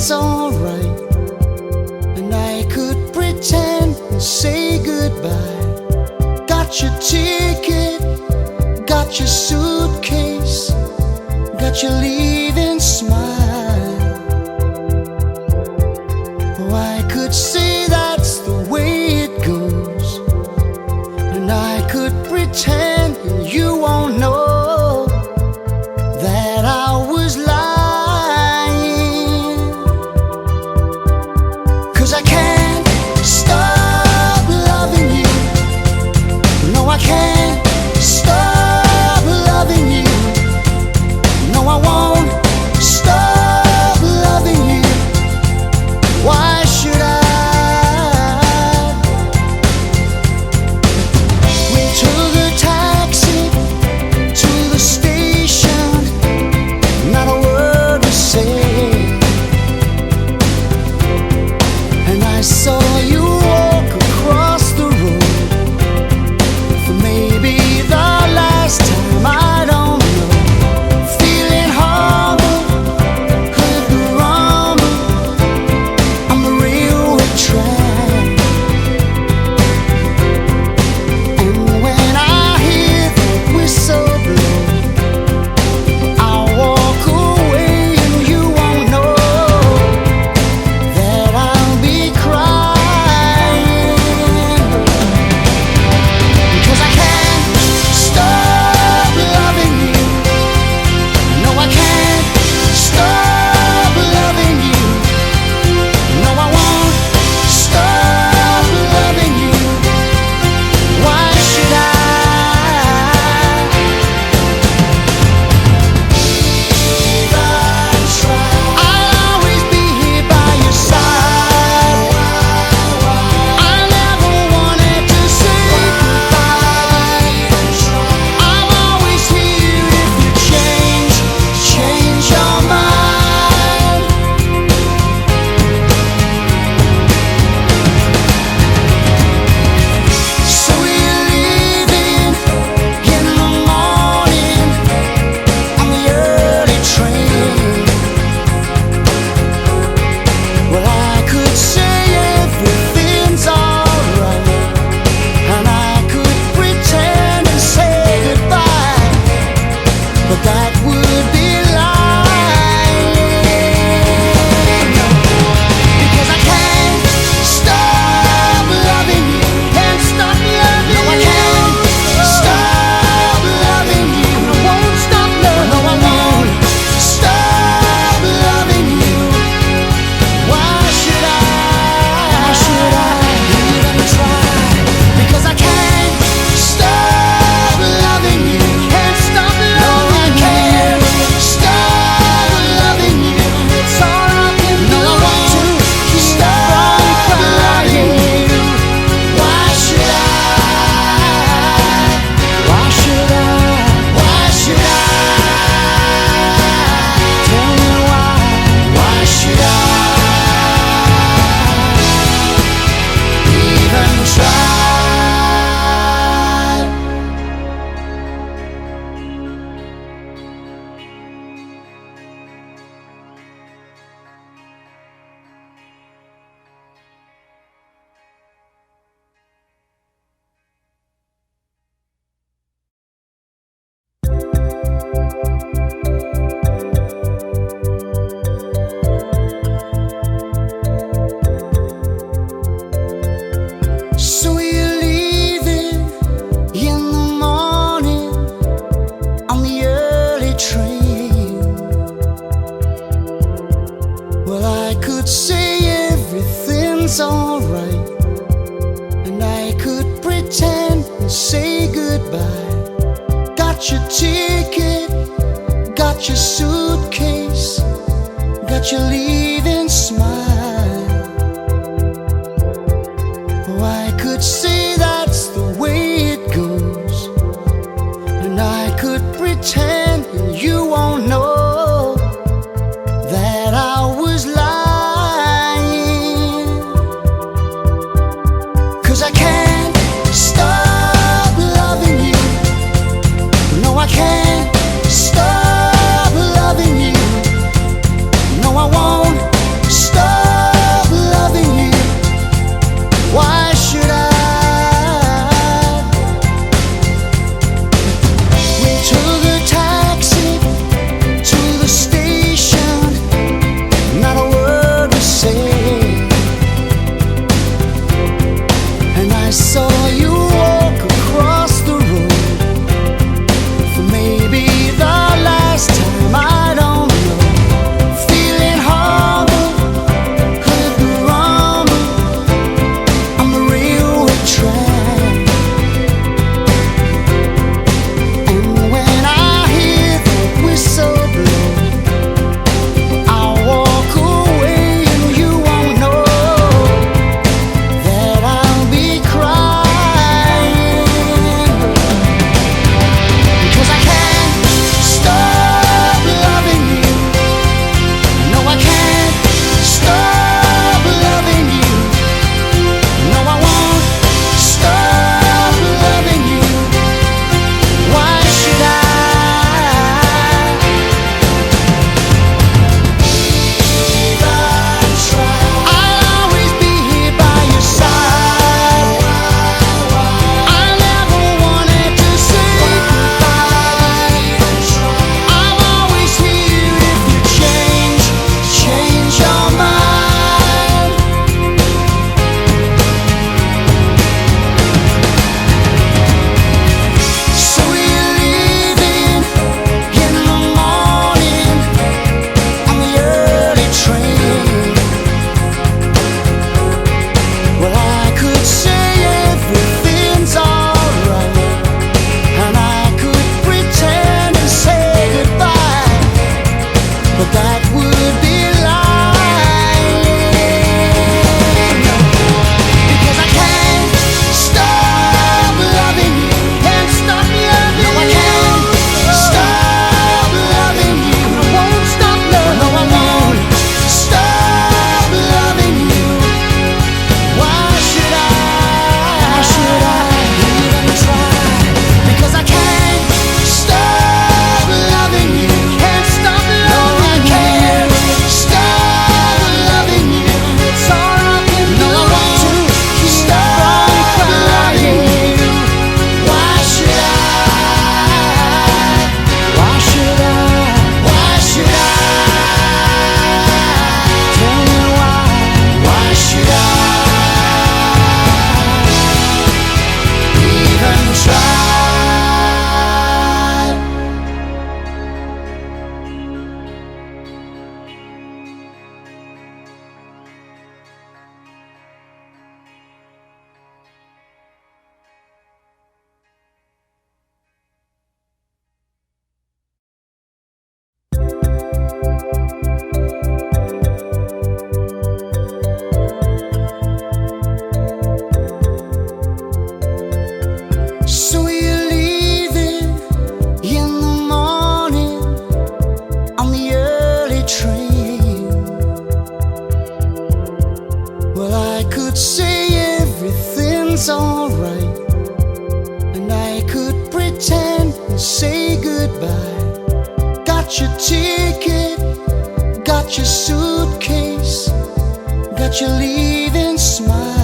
everything's alright, and I could pretend and say goodbye. Got your ticket, got your suitcase, got your leaving smile. Oh, I could say that's the way it goes, and I could pretend and you won't know that I was lying. 'Cause I can't stop loving you. No, I can't stop loving you. No, I won't stop loving you. Why should I? We took a taxi to the station, not a word was said, and I saw you walk across the road for maybe the last time, I don't know. Feeling horrible, heard the rumble on the railway track, and when I hear the whistle blow, I'll walk away and you won't know that I'll be crying. 'Cause I can't stop loving you. No, I can't stop loving you. No, I won't stop loving you. Why should I? I'll always be here by your side. I never wanted to say goodbye. I'm always here if you change your mind. So you're leaving in the morning on the early train. Well, I could say everything's alright, and I could pretend and say goodbye, but that would be lying. Because I can't stop loving you. Can't stop loving you. No, I can't stop loving you. I won't stop loving you. No, I won't stop loving you. Why should I? Why should I even try? Because I can't stop loving you. Can't stop loving you. No, I can't stop loving you. It's all I can do. No, I want to stop loving you. Why should I? Why should I? Why should I? Tell me why. Why should I even try? So you're leaving in the morning on the early train. Well, I could say everything's alright, and I could pretend and say goodbye. Got your ticket, got your suitcase, got your leaving smile. Oh, I could say that's the way it goes, and I could pretend and you won't know that I was lying. 'Cause I can't stop loving you. No, I can't stop loving you. No, I won't pretend and say goodbye. Got your ticket, got your suitcase, got your leaving smile.